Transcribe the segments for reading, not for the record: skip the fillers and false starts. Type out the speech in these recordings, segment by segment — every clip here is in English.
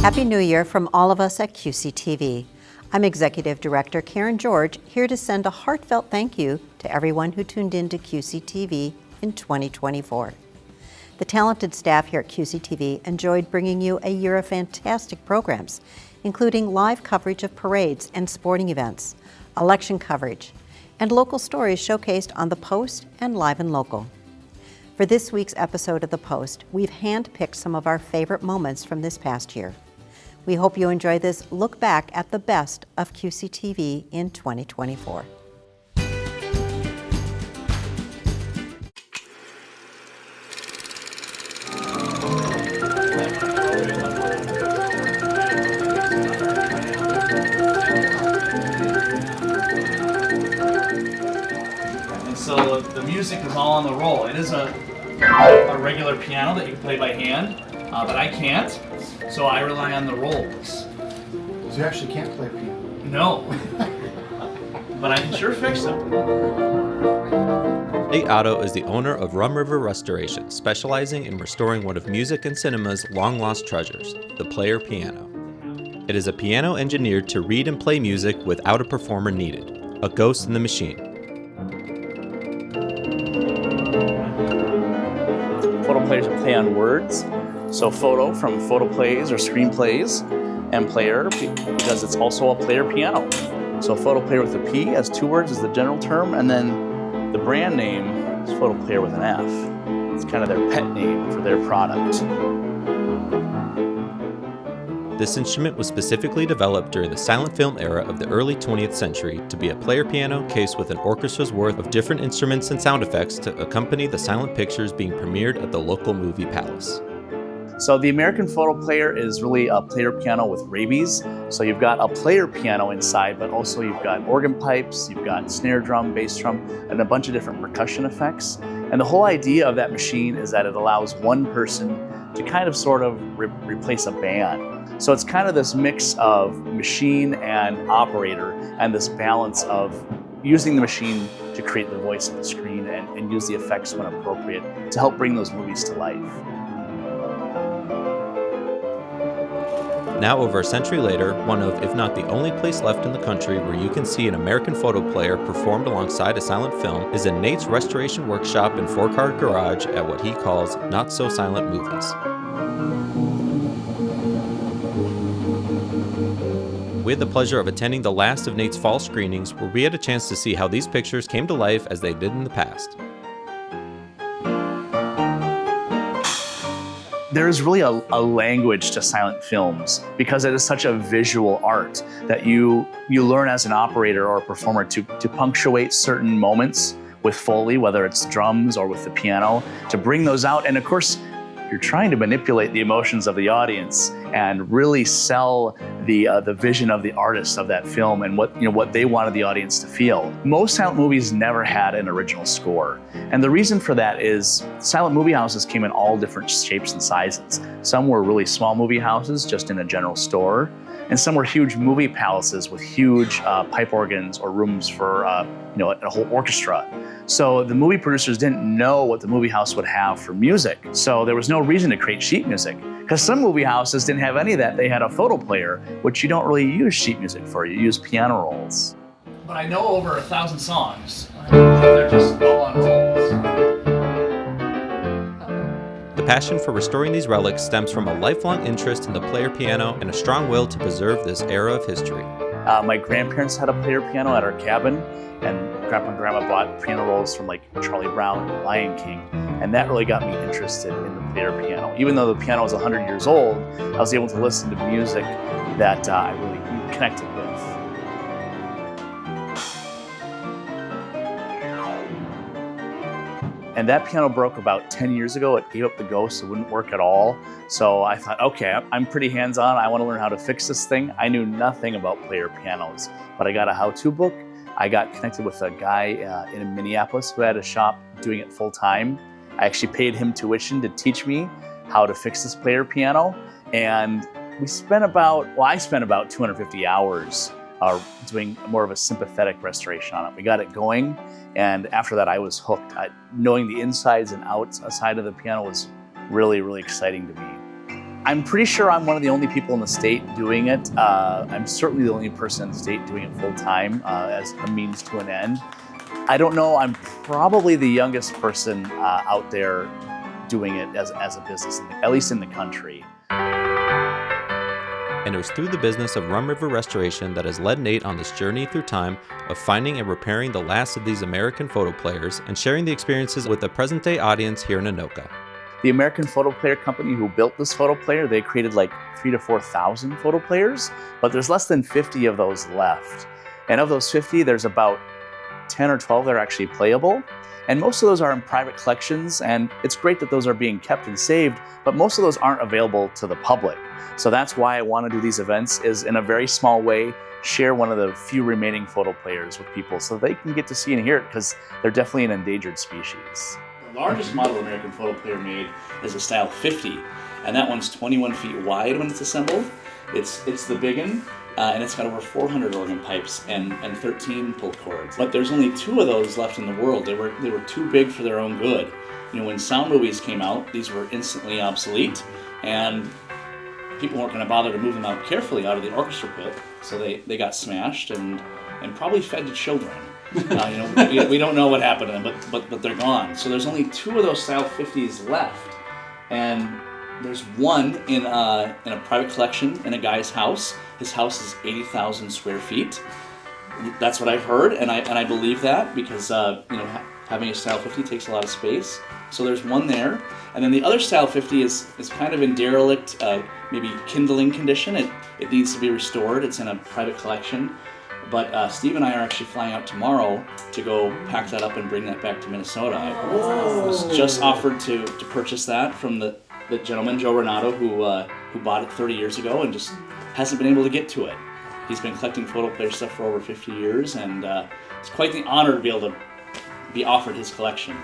Happy New Year from all of us at QCTV. I'm Executive Director Karen George, here to send a heartfelt thank you to everyone who tuned in to QCTV in 2024. The talented staff here at QCTV enjoyed bringing you a year of fantastic programs, including live coverage of parades and sporting events, election coverage, and local stories showcased on The Post and Live and Local. For this week's episode of The Post, we've handpicked some of our favorite moments from this past year. We hope you enjoy this look back at the best of QCTV in 2024. And so the music is all on the roll. It is a regular piano that you can play by hand, but I can't. So I rely on the rolls. So you actually can't play piano? No. But I can sure fix them. Nate Otto is the owner of Rum River Restoration, specializing in restoring one of music and cinema's long-lost treasures, the player piano. It is a piano engineered to read and play music without a performer needed, a ghost in the machine. Photo players play on words. So photo from photo plays or screenplays, and player because it's also a player piano. So photo player with a P has two words is the general term, and then the brand name is photo player with an F. It's kind of their pet name for their product. This instrument was specifically developed during the silent film era of the early 20th century to be a player piano cased with an orchestra's worth of different instruments and sound effects to accompany the silent pictures being premiered at the local movie palace. So the American photo player is really a player piano with rabies. So you've got a player piano inside, but also you've got organ pipes, you've got snare drum, bass drum, and a bunch of different percussion effects. And the whole idea of that machine is that it allows one person to kind of sort of replace a band. So it's kind of this mix of machine and operator, and this balance of using the machine to create the voice of the screen and use the effects when appropriate to help bring those movies to life. Now over a century later, one of, if not the only place left in the country where you can see an American photo player performed alongside a silent film is in Nate's restoration workshop and four-car garage at what he calls not-so-silent movies. We had the pleasure of attending the last of Nate's fall screenings, where we had a chance to see how these pictures came to life as they did in the past. There's really a language to silent films because it is such a visual art that you learn as an operator or a performer to punctuate certain moments with Foley, whether it's drums or with the piano, to bring those out. And of course, you're trying to manipulate the emotions of the audience and really sell the vision of the artist of that film and what they wanted the audience to feel. Most silent movies never had an original score. And the reason for that is silent movie houses came in all different shapes and sizes. Some were really small movie houses just in a general store, and some were huge movie palaces with huge pipe organs or rooms for a whole orchestra. So the movie producers didn't know what the movie house would have for music. So there was no reason to create sheet music, because some movie houses didn't have any of that. They had a photo player, which you don't really use sheet music for. You use piano rolls. But I know over 1,000 songs. They're just all on rolls. The passion for restoring these relics stems from a lifelong interest in the player piano and a strong will to preserve this era of history. My grandparents had a player piano at our cabin, and Grandpa and Grandma bought piano rolls from like Charlie Brown and Lion King, and that really got me interested in the player piano. Even though the piano was 100 years old, I was able to listen to music that I really connected with. And that piano broke about 10 years ago. It gave up the ghost, it wouldn't work at all. So I thought, okay, I'm pretty hands-on. I want to learn how to fix this thing. I knew nothing about player pianos, but I got a how-to book. I got connected with a guy in Minneapolis who had a shop doing it full-time. I actually paid him tuition to teach me how to fix this player piano. And I spent about 250 hours doing more of a sympathetic restoration on it. We got it going, and after that I was hooked. Knowing the insides and outside of the piano was really, really exciting to me. I'm pretty sure I'm one of the only people in the state doing it. I'm certainly the only person in the state doing it full time as a means to an end. I don't know, I'm probably the youngest person out there doing it as a business, at least in the country. And it was through the business of Rum River Restoration that has led Nate on this journey through time of finding and repairing the last of these American photo players and sharing the experiences with the present-day audience here in Anoka. The American Photo Player Company who built this photo player, they created like 3,000 to 4,000 photo players, but there's less than 50 of those left. And of those 50, there's about 10 or 12 that are actually playable. And most of those are in private collections, and it's great that those are being kept and saved, but most of those aren't available to the public. So that's why I want to do these events, is in a very small way, share one of the few remaining photo players with people so they can get to see and hear it, because they're definitely an endangered species. The largest model American Photo Player made is a Style 50, and that one's 21 feet wide when it's assembled. It's the big one, and it's got over 400 organ pipes and 13 pull cords. But there's only 2 of those left in the world. They were too big for their own good. You know, when sound movies came out, these were instantly obsolete, and people weren't going to bother to move them out carefully out of the orchestra pit, so they got smashed and probably fed to children. You know, we don't know what happened to them, but they're gone. So there's only 2 of those Style 50s left, and there's one in a private collection in a guy's house. His house is 80,000 square feet. That's what I've heard, and I believe that, because you know, having a Style 50 takes a lot of space. So there's one there, and then the other Style 50 is kind of in derelict, maybe kindling condition. It needs to be restored. It's in a private collection. But Steve and I are actually flying out tomorrow to go pack that up and bring that back to Minnesota. I was just offered to purchase that from the gentleman, Joe Renato, who bought it 30 years ago and just hasn't been able to get to it. He's been collecting photo player stuff for over 50 years, and it's quite the honor to be able to be offered his collection.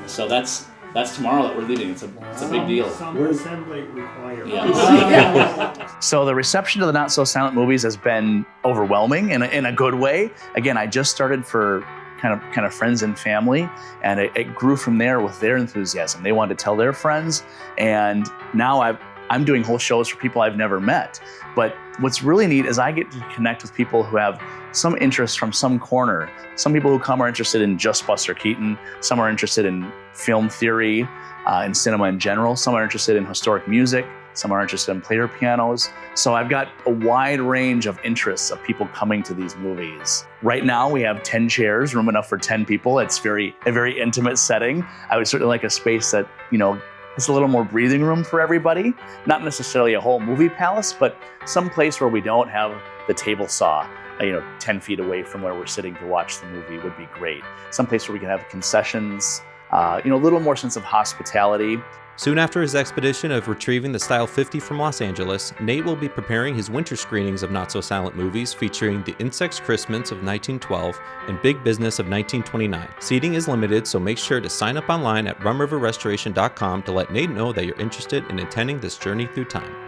So that's tomorrow that we're leaving. It's a big deal. Some assembly required. Yeah. So the reception to the Not So Silent movies has been overwhelming in a good way. Again, I just started for kind of friends and family, and it grew from there with their enthusiasm. They wanted to tell their friends, and now I'm doing whole shows for people I've never met. But what's really neat is I get to connect with people who have some interest from some corner. Some people who come are interested in just Buster Keaton. Some are interested in film theory and cinema in general. Some are interested in historic music. Some are interested in player pianos. So I've got a wide range of interests of people coming to these movies. Right now we have 10 chairs, room enough for 10 people. It's a very intimate setting. I would certainly like a space that, you know, has a little more breathing room for everybody. Not necessarily a whole movie palace, but some place where we don't have the table saw, 10 feet away from where we're sitting to watch the movie would be great. Some place where we can have concessions, a little more sense of hospitality. Soon after his expedition of retrieving the Style 50 from Los Angeles, Nate will be preparing his winter screenings of Not So Silent movies featuring The Insect's Christmas of 1912 and Big Business of 1929. Seating is limited, so make sure to sign up online at rumriverrestoration.com to let Nate know that you're interested in attending this journey through time.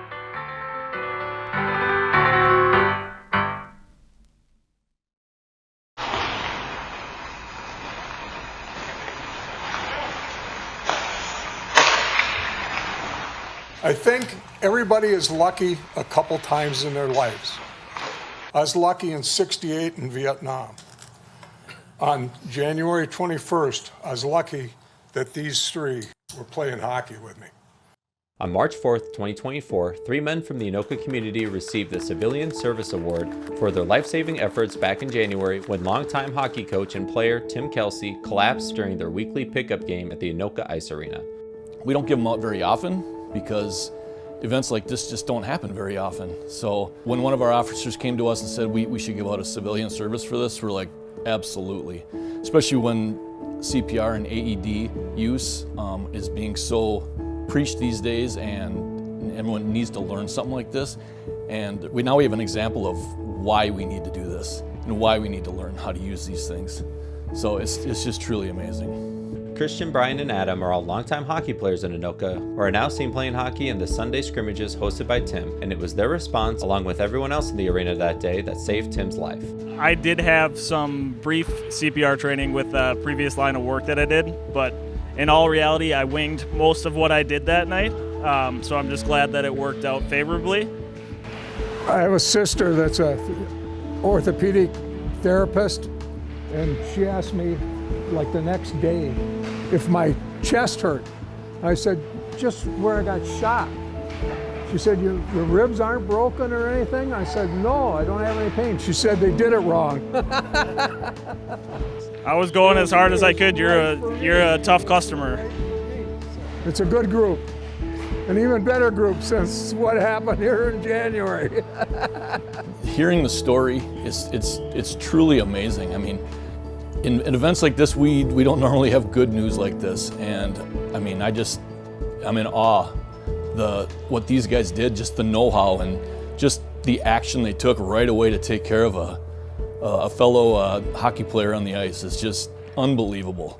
I think everybody is lucky a couple times in their lives. I was lucky in '68 in Vietnam. On January 21st, I was lucky that these 3 were playing hockey with me. On March 4th, 2024, 3 men from the Anoka community received the Civilian Service Award for their life-saving efforts back in January when longtime hockey coach and player Tim Kelsey collapsed during their weekly pickup game at the Anoka Ice Arena. We don't give them out very often because events like this just don't happen very often. So when one of our officers came to us and said we should give out a civilian service for this, we're like, absolutely. Especially when CPR and AED use is being so preached these days, and everyone needs to learn something like this. And we have an example of why we need to do this and why we need to learn how to use these things. So it's just truly amazing. Christian, Brian, and Adam are all longtime hockey players in Anoka, who are now seen playing hockey in the Sunday scrimmages hosted by Tim, and it was their response, along with everyone else in the arena that day, that saved Tim's life. I did have some brief CPR training with the previous line of work that I did, but in all reality, I winged most of what I did that night. So I'm just glad that it worked out favorably. I have a sister that's a orthopedic therapist, and she asked me like the next day if my chest hurt. I said, just where I got shot. She said, your ribs aren't broken or anything? I said, no, I don't have any pain. She said they did it wrong. I was going as hard as I could. You're a tough customer. It's a good group, an even better group since what happened here in January. Hearing the story it's truly amazing. I mean, in events like this, we don't normally have good news like this, and I mean, I'm in awe. What these guys did, just the know-how and just the action they took right away to take care of a fellow hockey player on the ice is just unbelievable.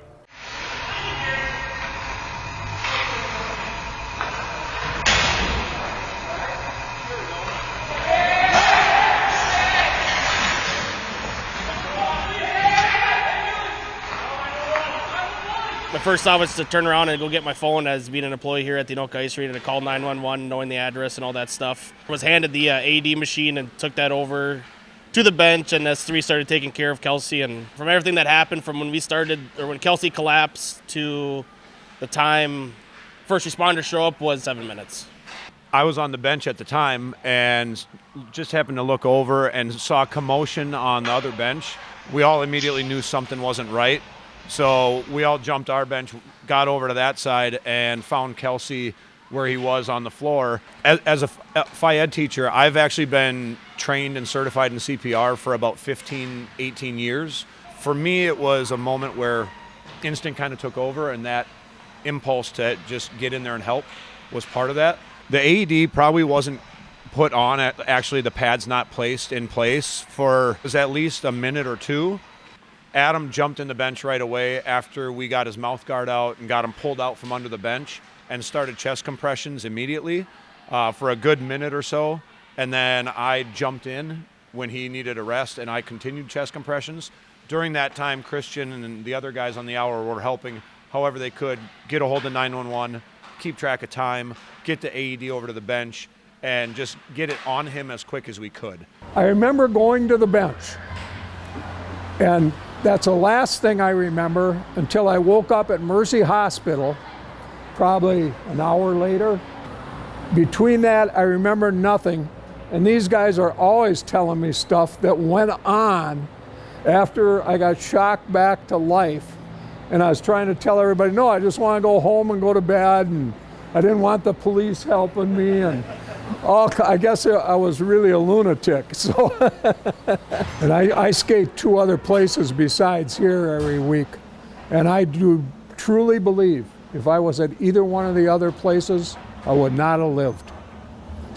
My first thought was to turn around and go get my phone as being an employee here at the Anoka Ice Arena to call 911, knowing the address and all that stuff. I was handed the AED machine and took that over to the bench, and S3 started taking care of Kelsey. And from everything that happened from when we started, or when Kelsey collapsed to the time first responders show up was 7 minutes. I was on the bench at the time and just happened to look over and saw commotion on the other bench. We all immediately knew something wasn't right. So we all jumped our bench, got over to that side, and found Kelsey where he was on the floor. As a Phy Ed teacher, I've actually been trained and certified in CPR for about 15, 18 years. For me, it was a moment where instinct kind of took over, and that impulse to just get in there and help was part of that. The AED probably wasn't put on, actually the pad's not placed in place for it was at least a minute or two. Adam jumped in the bench right away after we got his mouth guard out and got him pulled out from under the bench and started chest compressions immediately for a good minute or so. And then I jumped in when he needed a rest, and I continued chest compressions. During that time, Christian and the other guys on the hour were helping however they could get a hold of 911, keep track of time, get the AED over to the bench, and just get it on him as quick as we could. I remember going to the bench, and that's the last thing I remember until I woke up at Mercy Hospital, probably an hour later. Between that, I remember nothing. And these guys are always telling me stuff that went on after I got shocked back to life. And I was trying to tell everybody, no, I just want to go home and go to bed. And I didn't want the police helping me. And I guess I was really a lunatic. So, and I skate 2 other places besides here every week. And I do truly believe if I was at either one of the other places, I would not have lived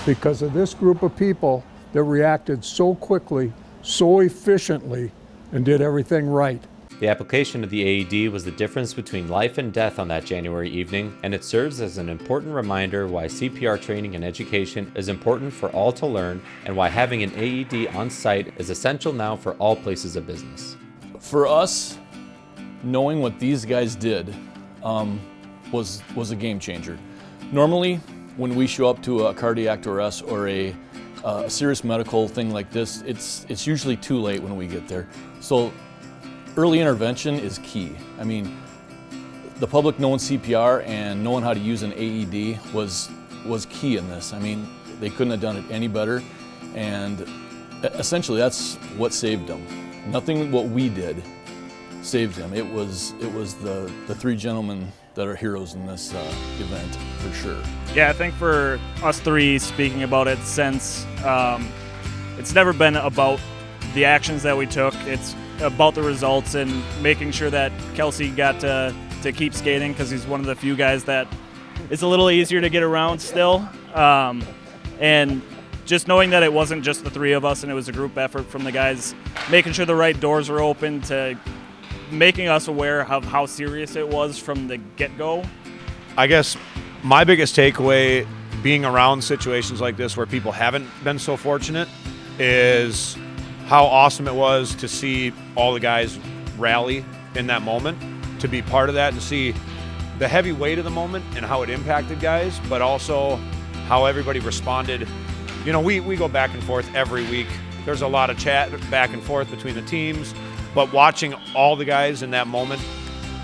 because of this group of people that reacted so quickly, so efficiently, and did everything right. The application of the AED was the difference between life and death on that January evening, and it serves as an important reminder why CPR training and education is important for all to learn, and why having an AED on site is essential now for all places of business. For us, knowing what these guys did was a game changer. Normally, when we show up to a cardiac arrest or a serious medical thing like this, it's usually too late when we get there. So early intervention is key. I mean, the public knowing CPR and knowing how to use an AED was key in this. I mean, they couldn't have done it any better, and essentially that's what saved them. Nothing what we did saved him. It was the 3 gentlemen that are heroes in this event, for sure. Yeah, I think for us 3 speaking about it, since it's never been about the actions that we took, it's about the results and making sure that Kelsey got to keep skating because he's one of the few guys that it's a little easier to get around still. And just knowing that it wasn't just the 3 of us and it was a group effort from the guys, making sure the right doors were open to making us aware of how serious it was from the get-go. I guess my biggest takeaway being around situations like this where people haven't been so fortunate is how awesome it was to see all the guys rally in that moment, to be part of that and see the heavy weight of the moment and how it impacted guys, but also how everybody responded. You know, we go back and forth every week. There's a lot of chat back and forth between the teams, but watching all the guys in that moment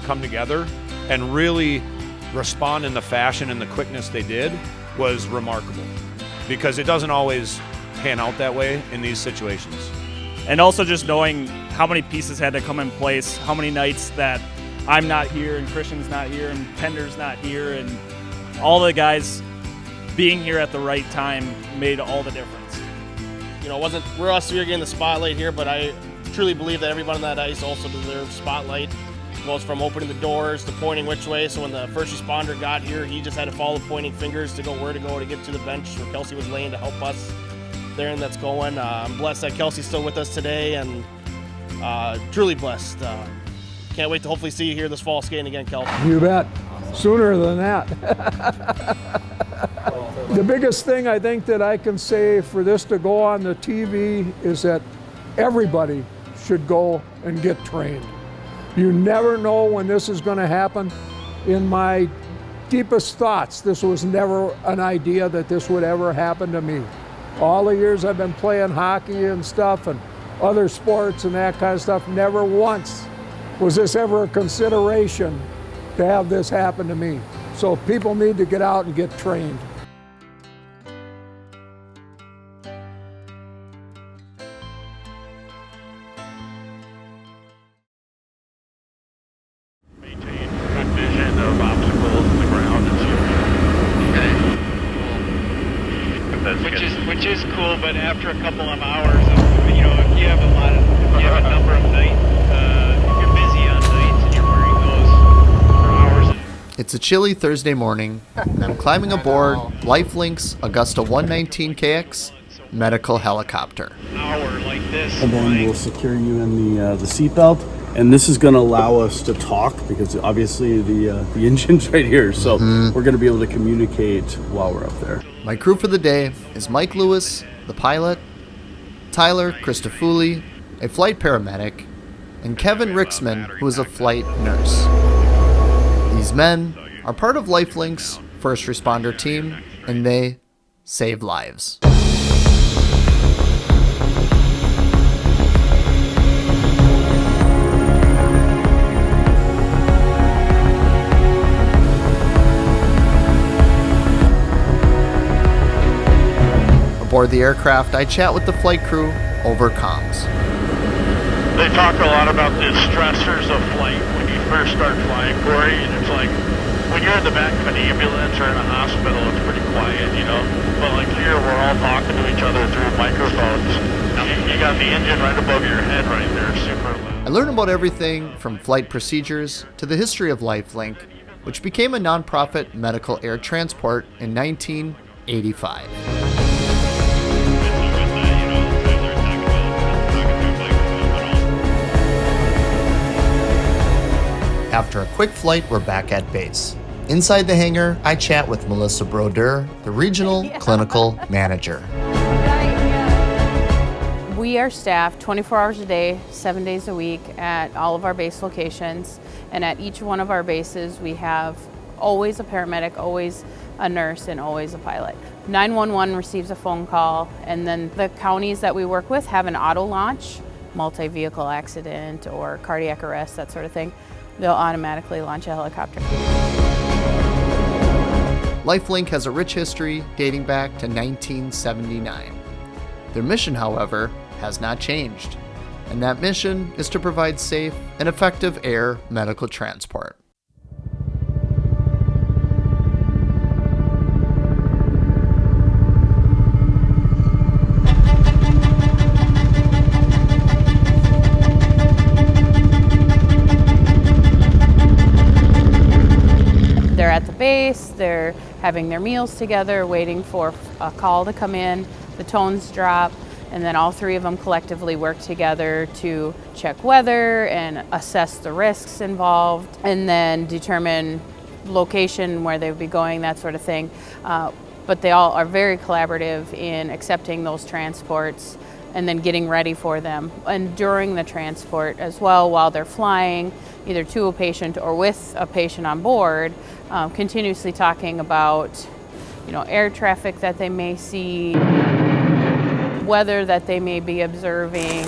come together and really respond in the fashion and the quickness they did was remarkable, because it doesn't always pan out that way in these situations. And also just knowing how many pieces had to come in place, how many nights that I'm not here and Christian's not here and Pender's not here, and all the guys being here at the right time made all the difference. You know, we're us three are getting the spotlight here, but I truly believe that everyone on that ice also deserves spotlight. It goes from opening the doors to pointing which way. So when the first responder got here, he just had to follow pointing fingers to go where to go to get to the bench where Kelsey was laying to help us there, and that's going. I'm blessed that Kelsey's still with us today, and truly blessed. Can't wait to hopefully see you here this fall skating again, Kelsey. You bet. Sooner than that. The biggest thing I think that I can say for this to go on the TV is that everybody should go and get trained. You never know when this is going to happen. In my deepest thoughts, this was never an idea that this would ever happen to me. All the years I've been playing hockey and stuff and other sports and that kind of stuff, never once was this ever a consideration to have this happen to me. So people need to get out and get trained. Maintain good vision of obstacles in the ground and which is cool, but after a couple of hours, you know, if you have a number of nights, if you're busy on nights and you're wearing those for hours. It's a chilly Thursday morning, and I'm climbing aboard LifeLink's Augusta 119KX medical helicopter. And then we'll secure you in the seatbelt, and this is going to allow us to talk because obviously the engine's right here, so we're going to be able to communicate while we're up there. My crew for the day is Mike Lewis, the pilot, Tyler Christofouli, a flight paramedic, and Kevin Rixman, who is a flight nurse. These men are part of LifeLink's first responder team, and they save lives. Aboard the aircraft, I chat with the flight crew over comms. They talk a lot about the stressors of flight when you first start flying, Corey, and it's like when you're in the back of an ambulance or in a hospital, it's pretty quiet, you know. But like here, we're all talking to each other through microphones. You got the engine right above your head right there, super loud. I learn about everything from flight procedures to the history of LifeLink, which became a nonprofit medical air transport in 1985. After a quick flight, we're back at base. Inside the hangar, I chat with Melissa Brodeur, the regional clinical manager. We are staffed 24 hours a day, 7 days a week at all of our base locations. And at each one of our bases, we have always a paramedic, always a nurse, and always a pilot. 911 receives a phone call, and then the counties that we work with have an auto launch, multi-vehicle accident or cardiac arrest, that sort of thing. They'll automatically launch a helicopter. LifeLink has a rich history dating back to 1979. Their mission, however, has not changed, and that mission is to provide safe and effective air medical transport. They're at the base, they're having their meals together, waiting for a call to come in, the tones drop, and then all three of them collectively work together to check weather and assess the risks involved, and then determine location where they would be going, that sort of thing. But they all are very collaborative in accepting those transports and then getting ready for them. And during the transport as well, while they're flying, either to a patient or with a patient on board, continuously talking about, air traffic that they may see, weather that they may be observing,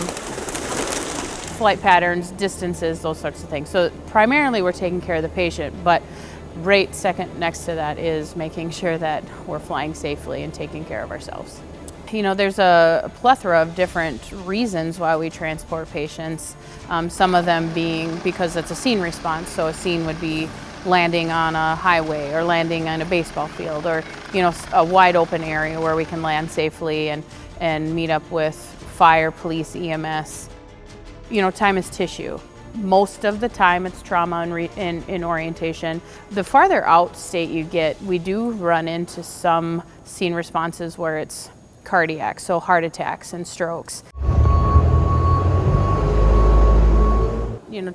flight patterns, distances, those sorts of things. So primarily we're taking care of the patient, but right second next to that is making sure that we're flying safely and taking care of ourselves. There's a plethora of different reasons why we transport patients. Some of them being because it's a scene response. So a scene would be landing on a highway or landing on a baseball field, or a wide open area where we can land safely and meet up with fire, police, EMS. Time is tissue. Most of the time it's trauma in orientation. The farther out state you get, we do run into some scene responses where it's cardiac, so heart attacks and strokes.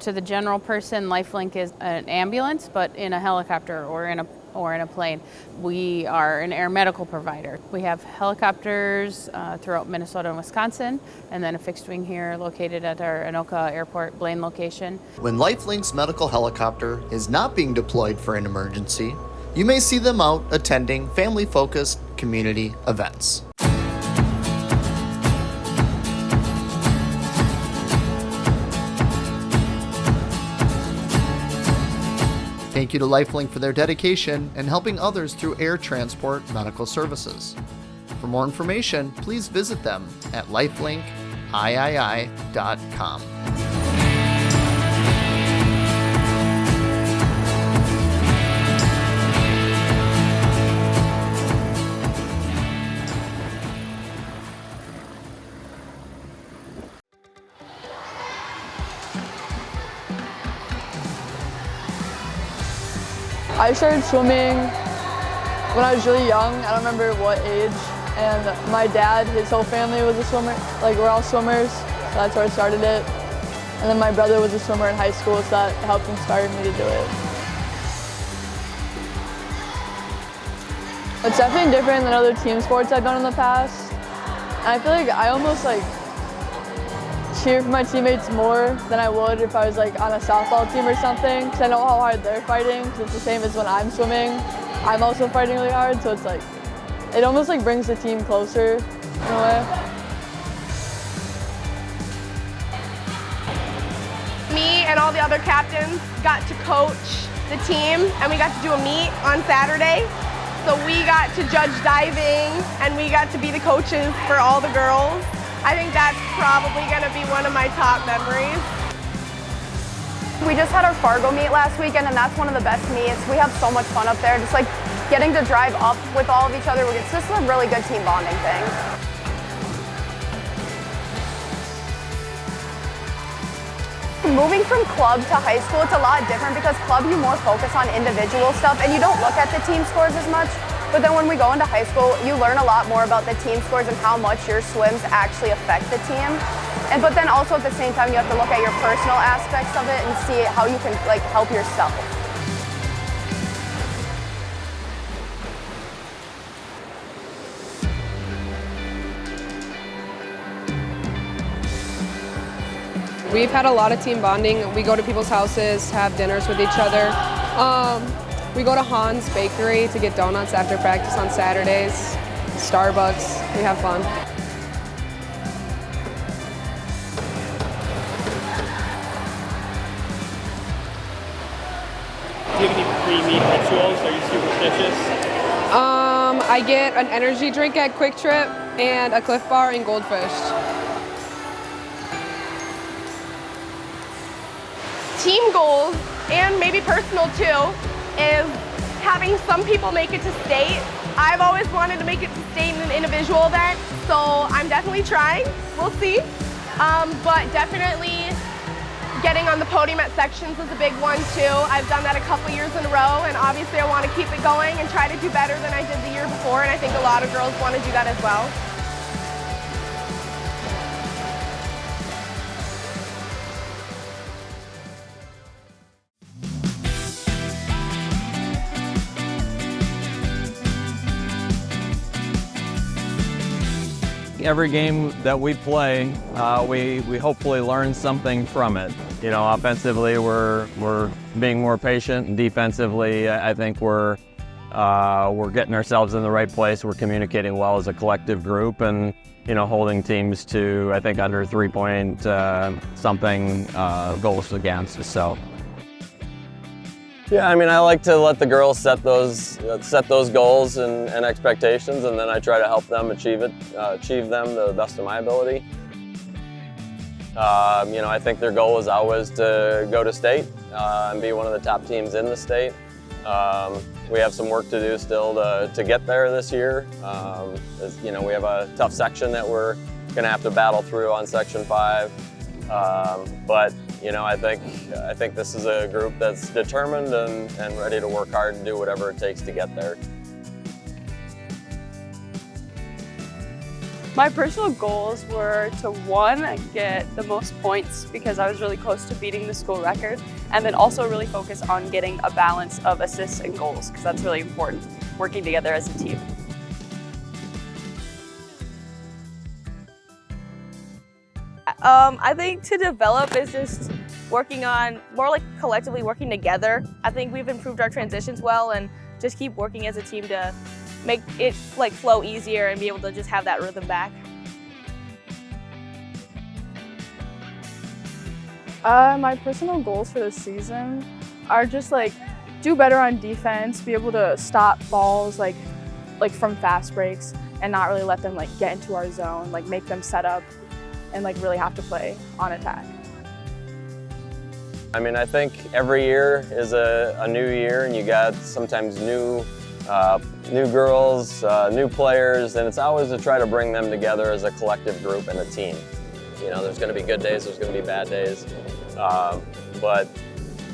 To the general person, LifeLink is an ambulance, but in a helicopter or in a plane. We are an air medical provider. We have helicopters throughout Minnesota and Wisconsin, and then a fixed wing here located at our Anoka Airport Blaine location. When LifeLink's medical helicopter is not being deployed for an emergency, you may see them out attending family-focused community events. Thank you to LifeLink for their dedication and helping others through air transport medical services. For more information, please visit them at lifelinkii.com. I started swimming when I was really young. I don't remember what age. And my dad, his whole family was a swimmer. We're all swimmers, so that's where I started it. And then my brother was a swimmer in high school, so that helped inspire me to do it. It's definitely different than other team sports I've done in the past. And I feel like I almost cheer for my teammates more than I would if I was on a softball team or something, because I know how hard they're fighting, because it's the same as when I'm swimming. I'm also fighting really hard, so it's it almost brings the team closer in a way. Me and all the other captains got to coach the team, and we got to do a meet on Saturday. So we got to judge diving, and we got to be the coaches for all the girls. I think that's probably going to be one of my top memories. We just had our Fargo meet last weekend, and that's one of the best meets. We have so much fun up there, just getting to drive up with all of each other. It's just a really good team bonding thing. Moving from club to high school, it's a lot different because club you more focus on individual stuff and you don't look at the team scores as much. But then when we go into high school, you learn a lot more about the team scores and how much your swims actually affect the team. But then also at the same time, you have to look at your personal aspects of it and see how you can help yourself. We've had a lot of team bonding. We go to people's houses, have dinners with each other. We go to Han's Bakery to get donuts after practice on Saturdays. Starbucks, we have fun. Do you have any pre-meet rituals? Are you superstitious? I get an energy drink at Quick Trip and a Cliff Bar and Goldfish. Team goals, and maybe personal too, is having some people make it to state. I've always wanted to make it to state in an individual event, so I'm definitely trying. We'll see. But definitely getting on the podium at sections is a big one too. I've done that a couple years in a row, and obviously I want to keep it going and try to do better than I did the year before, and I think a lot of girls want to do that as well. every game that we play, we hopefully learn something from it. You know, offensively, we're being more patient, and defensively, I think we're getting ourselves in the right place. We're communicating well as a collective group, and you know, holding teams to, I think, under 3-point something goals against. So. Yeah, I mean, I like to let the girls set those goals and expectations, and then I try to help them achieve them to the best of my ability. You know, I think their goal is always to go to state and be one of the top teams in the state. We have some work to do still to get there this year. You know, we have a tough section that we're going to have to battle through on Section 5. But you know, I think this is a group that's determined and ready to work hard and do whatever it takes to get there. My personal goals were to, one, get the most points because I was really close to beating the school record, and then also really focus on getting a balance of assists and goals because that's really important, working together as a team. I think to develop is just working on more like collectively working together. I think we've improved our transitions well and just keep working as a team to make it like flow easier and be able to just have that rhythm back. My personal goals for this season are just like do better on defense, be able to stop balls like from fast breaks and not really let them like get into our zone, like make them set up and like really have to play on attack. I mean, I think every year is a new year, and you got sometimes new girls, new players, and it's always to try to bring them together as a collective group and a team. You know, there's going to be good days, there's going to be bad days, but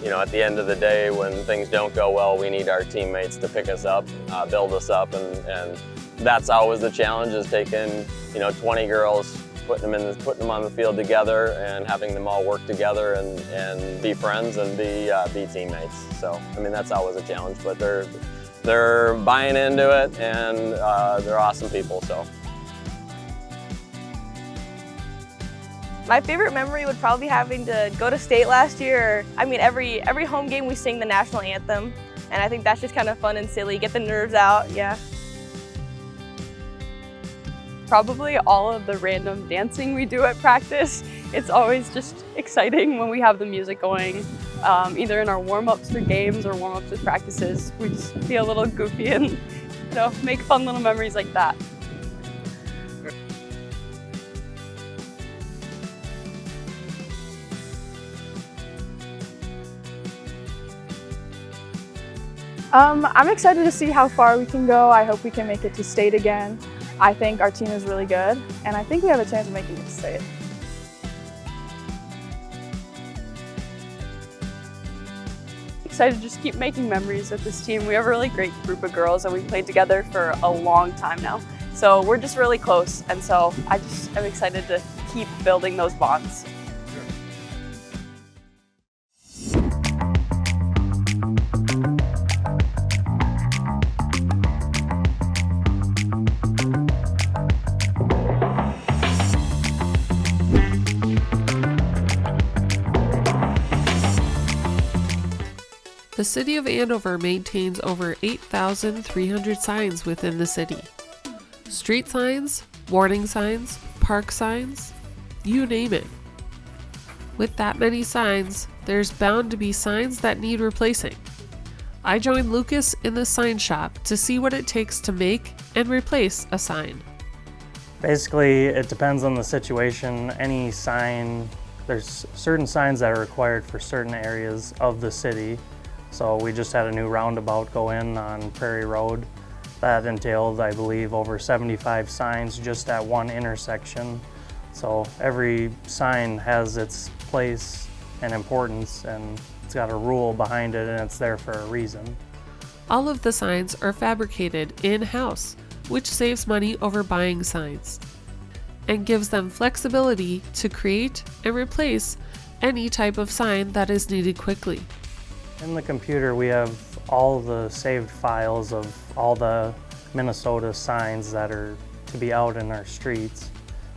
you know, at the end of the day, when things don't go well, we need our teammates to pick us up, build us up, and that's always the challenge: is taking 20 girls, putting them on the field together and having them all work together and be friends and be teammates. So I mean, that's always a challenge, but they're buying into it, and they're awesome people. So my favorite memory would probably be having to go to state last year. I mean, every home game we sing the national anthem, and I think that's just kind of fun and silly, get the nerves out. Yeah. Probably all of the random dancing we do at practice. It's always just exciting when we have the music going, either in our warm-ups for games or warm-ups with practices. We just feel a little goofy and make fun little memories like that. I'm excited to see how far we can go. I hope we can make it to state again. I think our team is really good, and I think we have a chance of making it to state. Excited to just keep making memories with this team. We have a really great group of girls, and we've played together for a long time now. So we're just really close, and so I just am excited to keep building those bonds. The City of Andover maintains over 8,300 signs within the city. Street signs, warning signs, park signs, you name it. With that many signs, there's bound to be signs that need replacing. I joined Lucas in the sign shop to see what it takes to make and replace a sign. Basically, it depends on the situation. Any sign, there's certain signs that are required for certain areas of the city. So we just had a new roundabout go in on Prairie Road. That entailed, I believe, over 75 signs just at one intersection. So every sign has its place and importance, and it's got a rule behind it, and it's there for a reason. All of the signs are fabricated in-house, which saves money over buying signs and gives them flexibility to create and replace any type of sign that is needed quickly. In the computer, we have all the saved files of all the Minnesota signs that are to be out in our streets.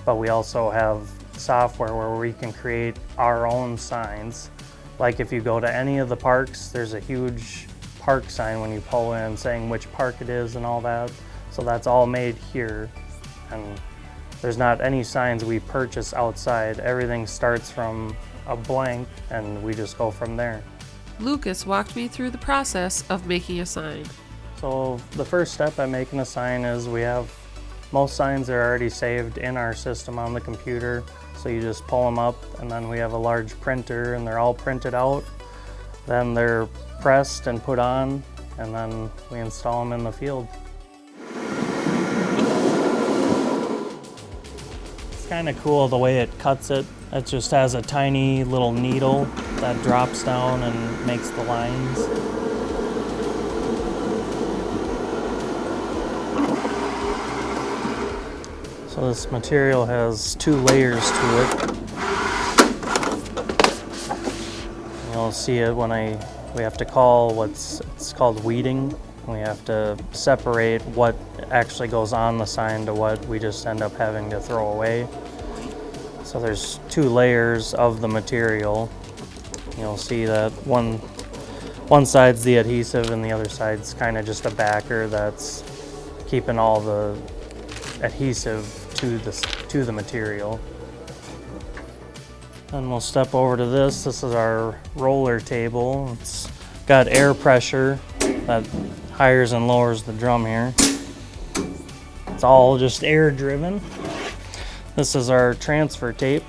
but we also have software where we can create our own signs. Like if you go to any of the parks, there's a huge park sign when you pull in saying which park it is and all that. So that's all made here. And there's not any signs we purchase outside. Everything starts from a blank and we just go from there. Lucas walked me through the process of making a sign. So the first step at making a sign is most signs are already saved in our system on the computer. So you just pull them up and then we have a large printer and they're all printed out. Then they're pressed and put on and then we install them in the field. It's kind of cool the way it cuts it. It just has a tiny little needle that drops down and makes the lines. So this material has 2 layers to it. You'll see it when we have to call it's called weeding. We have to separate what actually goes on the sign to what we just end up having to throw away. So there's 2 layers of the material. You'll see that one side's the adhesive and the other side's kind of just a backer that's keeping all the adhesive to the material. Then we'll step over to this. This is our roller table. It's got air pressure that higher and lowers the drum here. It's all just air driven. This is our transfer tape.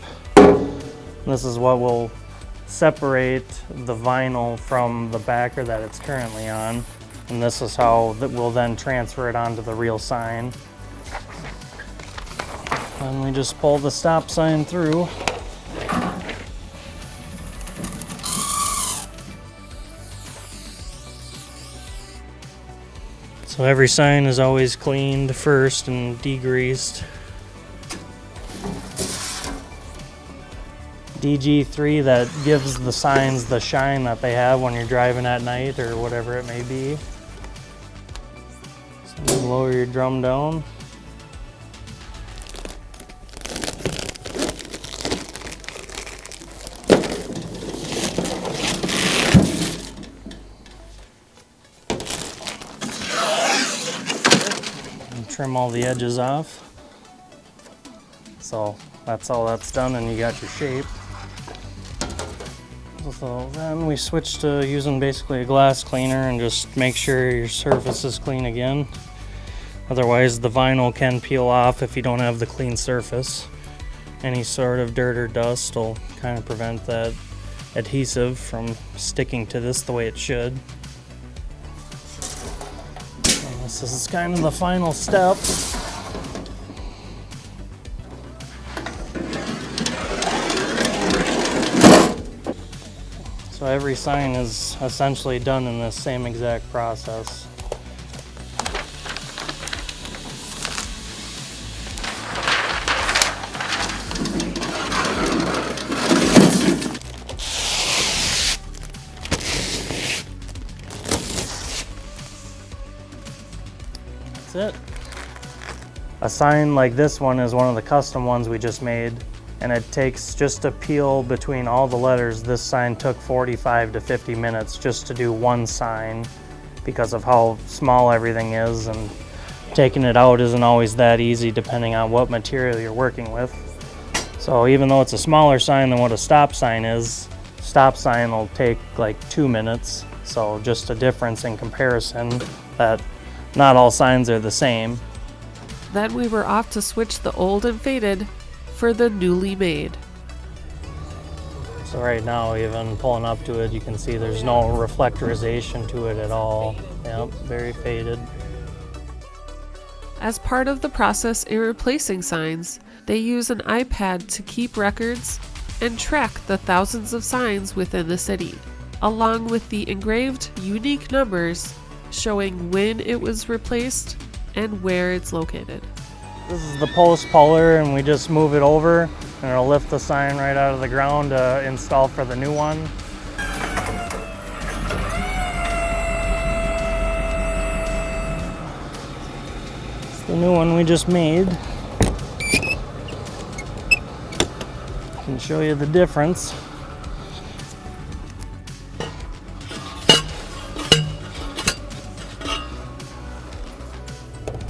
This is what will separate the vinyl from the backer that it's currently on. And this is how we'll then transfer it onto the real sign. And we just pull the stop sign through. So every sign is always cleaned first and degreased. DG3 that gives the signs the shine that they have when you're driving at night or whatever it may be. So you lower your drum down. Trim all the edges off. So that's all that's done and you got your shape. So then we switch to using basically a glass cleaner and just make sure your surface is clean again. Otherwise the vinyl can peel off if you don't have the clean surface. Any sort of dirt or dust will kind of prevent that adhesive from sticking to this the way it should. This is kind of the final step. So every sign is essentially done in this same exact process. It. A sign like this one is one of the custom ones we just made, and it takes just to peel between all the letters. This sign took 45 to 50 minutes just to do one sign because of how small everything is, and taking it out isn't always that easy depending on what material you're working with. So even though it's a smaller sign than what a stop sign is, stop sign will take like 2 minutes. So just a difference in comparison that not all signs are the same. Then we were off to switch the old and faded for the newly made. So right now, even pulling up to it, you can see there's no reflectorization to it at all. Yep, very faded. As part of the process in replacing signs, they use an iPad to keep records and track the thousands of signs within the city, along with the engraved unique numbers showing when it was replaced and where it's located. This is the post puller, and we just move it over and it'll lift the sign right out of the ground to install for the new one. It's the new one we just made. can show you the difference.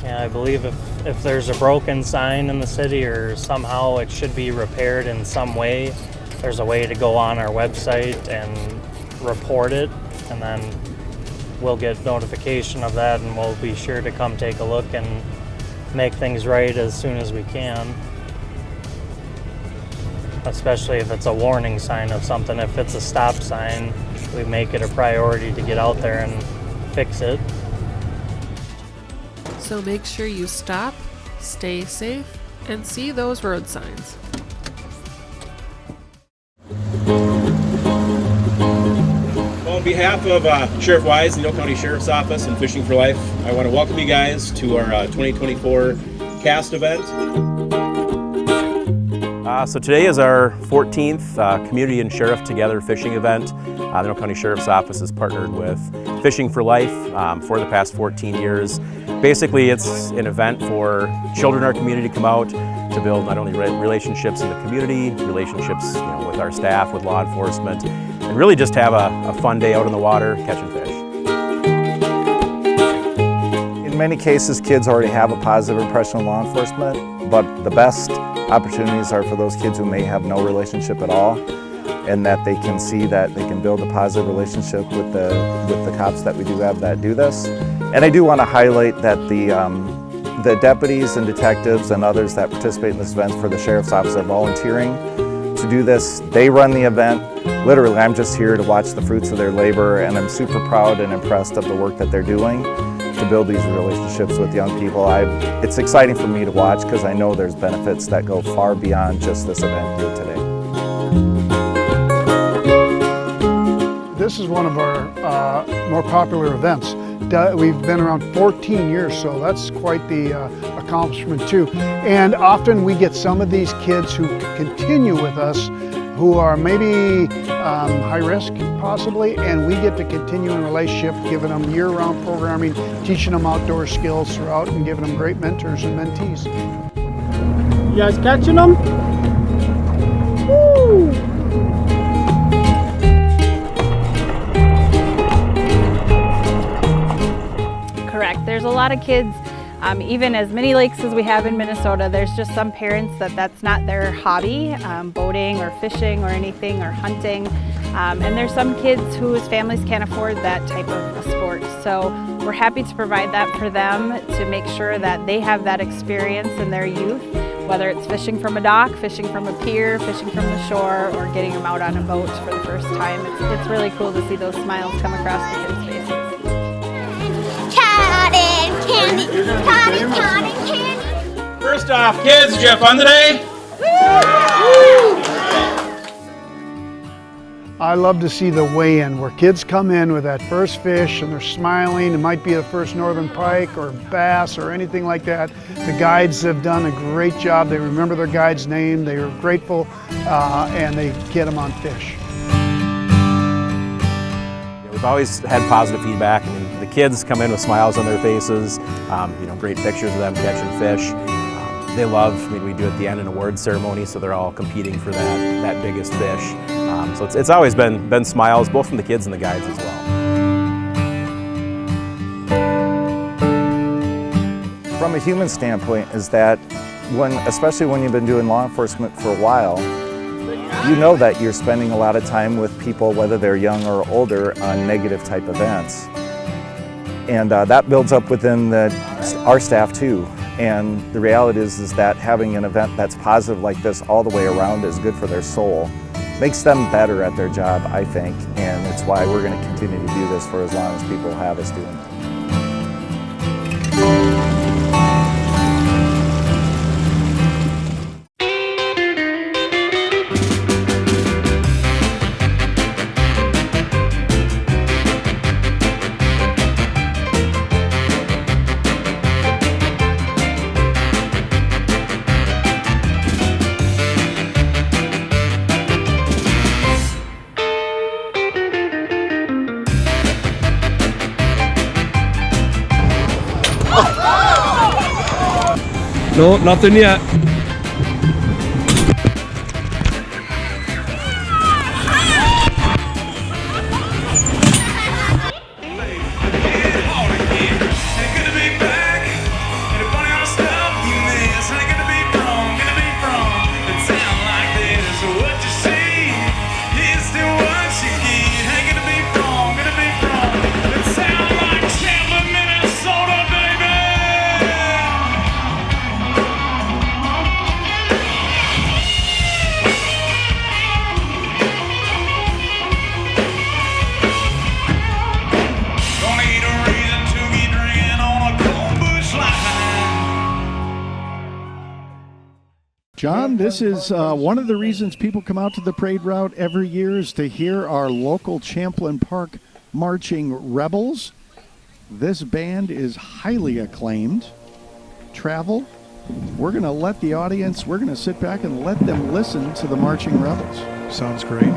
Yeah, I believe if there's a broken sign in the city or somehow it should be repaired in some way, there's a way to go on our website and report it, and then we'll get notification of that, and we'll be sure to come take a look and make things right as soon as we can. Especially if it's a warning sign of something. If it's a stop sign, we make it a priority to get out there and fix it. So make sure you stop, stay safe, and see those road signs. Well, on behalf of Sheriff Wise, the Anoka County Sheriff's Office, and Fishing for Life, I want to welcome you guys to our 2024 cast event. So today is our 14th Community and Sheriff Together fishing event. The Anoka County Sheriff's Office has partnered with Fishing for Life for the past 14 years. Basically, it's an event for children in our community to come out to build not only relationships in the community, relationships with our staff, with law enforcement, and really just have a fun day out on the water catching fish. In many cases, kids already have a positive impression of law enforcement, but the best opportunities are for those kids who may have no relationship at all, and that they can see that they can build a positive relationship with the cops that we do have that do this. And I do want to highlight that the deputies and detectives and others that participate in this event for the Sheriff's Office are volunteering to do this. They run the event. Literally, I'm just here to watch the fruits of their labor, and I'm super proud and impressed of the work that they're doing to build these relationships with young people. It's exciting for me to watch because I know there's benefits that go far beyond just this event here today. This is one of our more popular events. We've been around 14 years, so that's quite the accomplishment too. And often we get some of these kids who continue with us who are maybe high risk possibly, and we get to continue in relationship, giving them year-round programming, teaching them outdoor skills throughout, and giving them great mentors and mentees. You guys catching them? Woo! Correct. There's a lot of kids, even as many lakes as we have in Minnesota, there's just some parents that's not their hobby, boating or fishing or anything or hunting. And there's some kids whose families can't afford that type of a sport. So we're happy to provide that for them to make sure that they have that experience in their youth, whether it's fishing from a dock, fishing from a pier, fishing from the shore, or getting them out on a boat for the first time. It's really cool to see those smiles come across the kids' faces. Cotton candy. First off, kids, did you have fun today? I love to see the weigh-in where kids come in with that first fish and they're smiling. It might be a first northern pike or bass or anything like that. The guides have done a great job. They remember their guide's name. They are grateful and they get them on fish. We've always had positive feedback. I mean, the kids come in with smiles on their faces, great pictures of them catching fish. They love, we do at the end an awards ceremony, so they're all competing for that biggest fish. So it's always been smiles, both from the kids and the guides as well. From a human standpoint is that especially when you've been doing law enforcement for a while, you know that you're spending a lot of time with people, whether they're young or older, on negative type events. And that builds up within our staff too. And the reality is that having an event that's positive like this all the way around is good for their soul. Makes them better at their job, I think, and it's why we're going to continue to do this for as long as people have us doing it. No, nothing yet. John, this is one of the reasons people come out to the parade route every year is to hear our local Champlin Park marching rebels. This band is highly acclaimed. Travel, we're going to let the audience, we're going to sit back and let them listen to the marching rebels. Sounds great.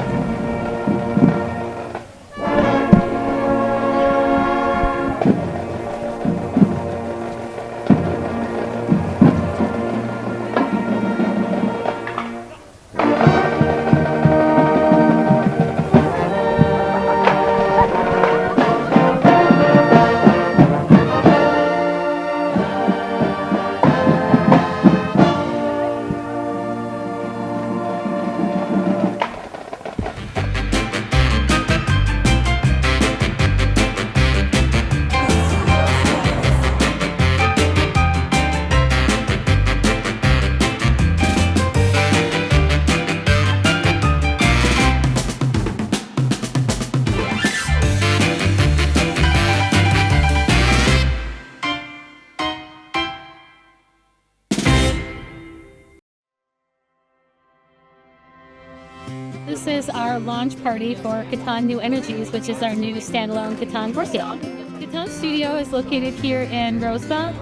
This is our launch party for Catan New Energies, which is our new standalone Catan board game. Catan Studio is located here in Rosebud.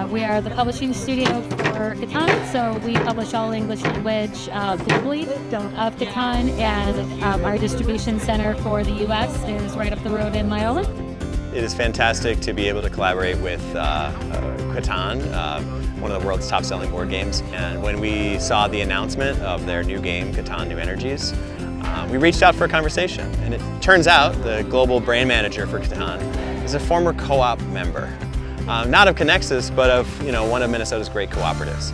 We are the publishing studio for Catan, so we publish all English language globally of Catan, and our distribution center for the U.S. is right up the road in Loyola. It is fantastic to be able to collaborate with Catan, one of the world's top-selling board games. And when we saw the announcement of their new game, Catan New Energies, we reached out for a conversation. And it turns out the global brand manager for Catan is a former co-op member. Not of Connexus, but of one of Minnesota's great cooperatives.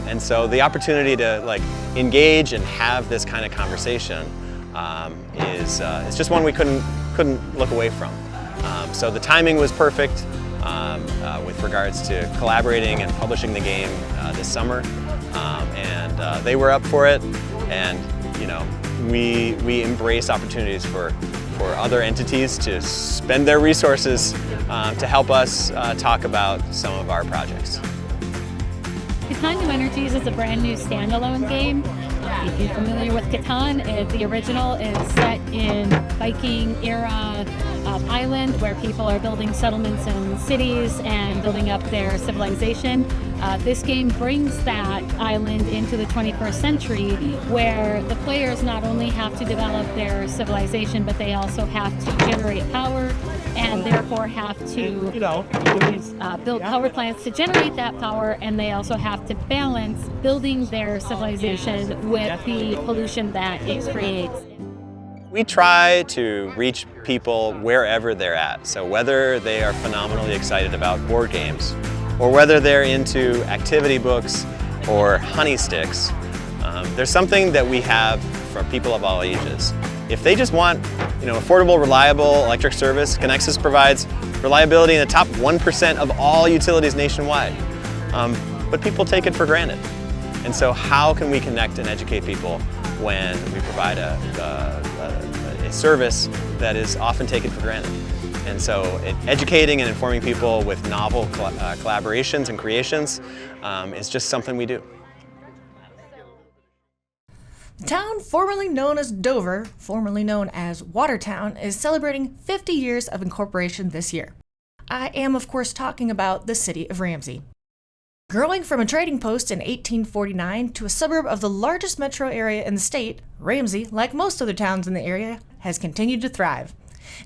And so the opportunity to engage and have this kind of conversation is just one we couldn't look away from. So the timing was perfect with regards to collaborating and publishing the game this summer, and they were up for it. And we embrace opportunities for other entities to spend their resources to help us talk about some of our projects. Catan New Energies is a brand new standalone game. If you're familiar with Catan, the original is set in Viking era island where people are building settlements and cities and building up their civilization. This game brings that island into the 21st century, where the players not only have to develop their civilization, but they also have to generate power and therefore have to build power plants to generate that power, and they also have to balance building their civilization with the pollution that it creates. We try to reach people wherever they're at. So whether they are phenomenally excited about board games, or whether they're into activity books or honey sticks, there's something that we have for people of all ages. If they just want affordable, reliable electric service, Connexus provides reliability in the top 1% of all utilities nationwide. But people take it for granted. And so how can we connect and educate people when we provide a service that is often taken for granted? And so educating and informing people with novel collaborations and creations is just something we do. The town formerly known as Dover, formerly known as Watertown, is celebrating 50 years of incorporation this year. I am, of course, talking about the city of Ramsey. Growing from a trading post in 1849 to a suburb of the largest metro area in the state, Ramsey, like most other towns in the area, has continued to thrive.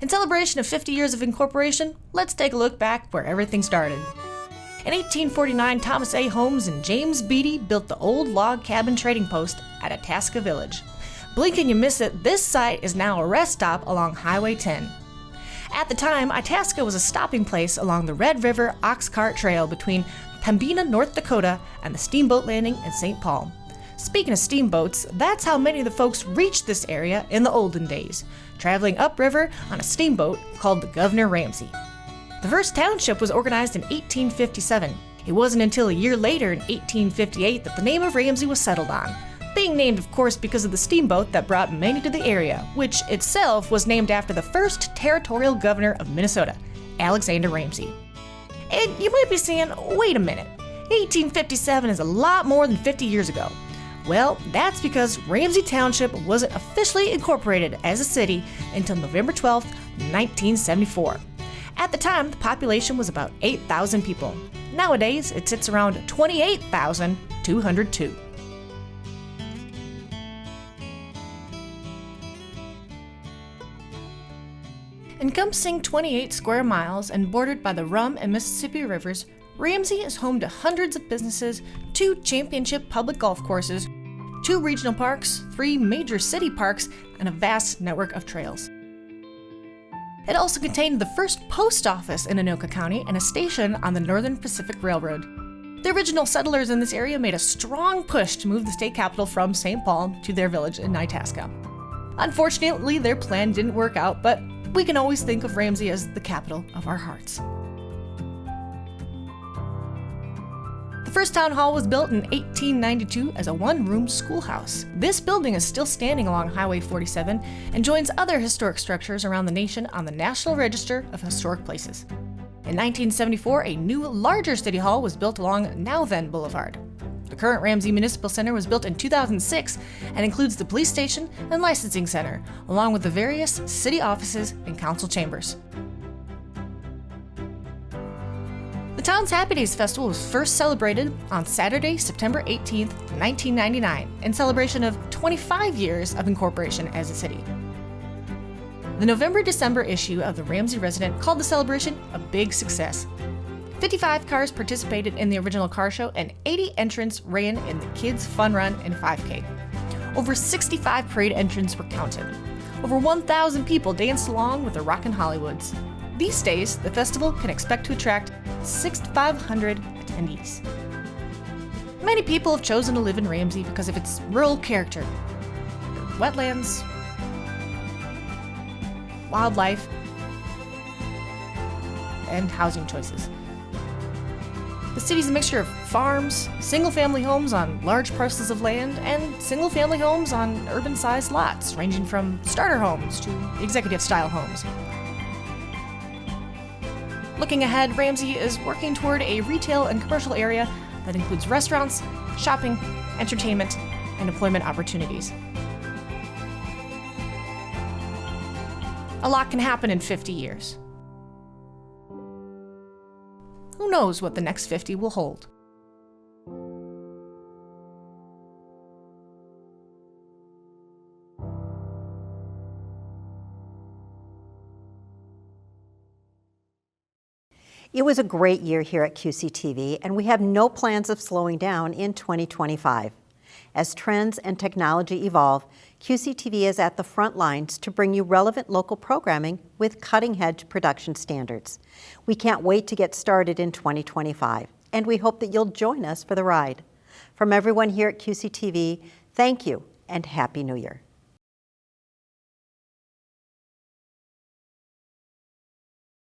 In celebration of 50 years of incorporation, let's take a look back where everything started. In 1849, Thomas A. Holmes and James Beatty built the old log cabin trading post at Itasca Village. Blink and you miss it, this site is now a rest stop along Highway 10. At the time, Itasca was a stopping place along the Red River Ox Cart Trail between Pembina, North Dakota, and the steamboat landing in St. Paul. Speaking of steamboats, that's how many of the folks reached this area in the olden days, traveling upriver on a steamboat called the Governor Ramsey. The first township was organized in 1857. It wasn't until a year later in 1858 that the name of Ramsey was settled on, being named, of course, because of the steamboat that brought many to the area, which itself was named after the first territorial governor of Minnesota, Alexander Ramsey. And you might be saying, wait a minute, 1857 is a lot more than 50 years ago. Well, that's because Ramsey Township wasn't officially incorporated as a city until November 12, 1974. At the time, the population was about 8,000 people. Nowadays, it sits around 28,202. Encompassing 28 square miles and bordered by the Rum and Mississippi rivers, Ramsey is home to hundreds of businesses, 2 championship public golf courses, 2 regional parks, 3 major city parks, and a vast network of trails. It also contained the first post office in Anoka County and a station on the Northern Pacific Railroad. The original settlers in this area made a strong push to move the state capital from St. Paul to their village in Itasca. Unfortunately, their plan didn't work out, but we can always think of Ramsey as the capital of our hearts. The first town hall was built in 1892 as a one-room schoolhouse. This building is still standing along Highway 47 and joins other historic structures around the nation on the National Register of Historic Places. In 1974, a new, larger city hall was built along Now Then Boulevard. The current Ramsey Municipal Center was built in 2006 and includes the police station and licensing center, along with the various city offices and council chambers. The town's Happy Days Festival was first celebrated on Saturday, September 18, 1999, in celebration of 25 years of incorporation as a city. The November-December issue of the Ramsey Resident called the celebration a big success. 55 cars participated in the original car show and 80 entrants ran in the Kids Fun Run and 5K. Over 65 parade entrants were counted. Over 1,000 people danced along with the Rockin' Hollywoods. These days, the festival can expect to attract 6,500 attendees. Many people have chosen to live in Ramsey because of its rural character, wetlands, wildlife, and housing choices. The city's a mixture of farms, single-family homes on large parcels of land, and single-family homes on urban-sized lots, ranging from starter homes to executive-style homes. Looking ahead, Ramsey is working toward a retail and commercial area that includes restaurants, shopping, entertainment, and employment opportunities. A lot can happen in 50 years. Who knows what the next 50 will hold? It was a great year here at QCTV, and we have no plans of slowing down in 2025. As trends and technology evolve, QCTV is at the front lines to bring you relevant local programming with cutting-edge production standards. We can't wait to get started in 2025, and we hope that you'll join us for the ride. From everyone here at QCTV, thank you and Happy New Year.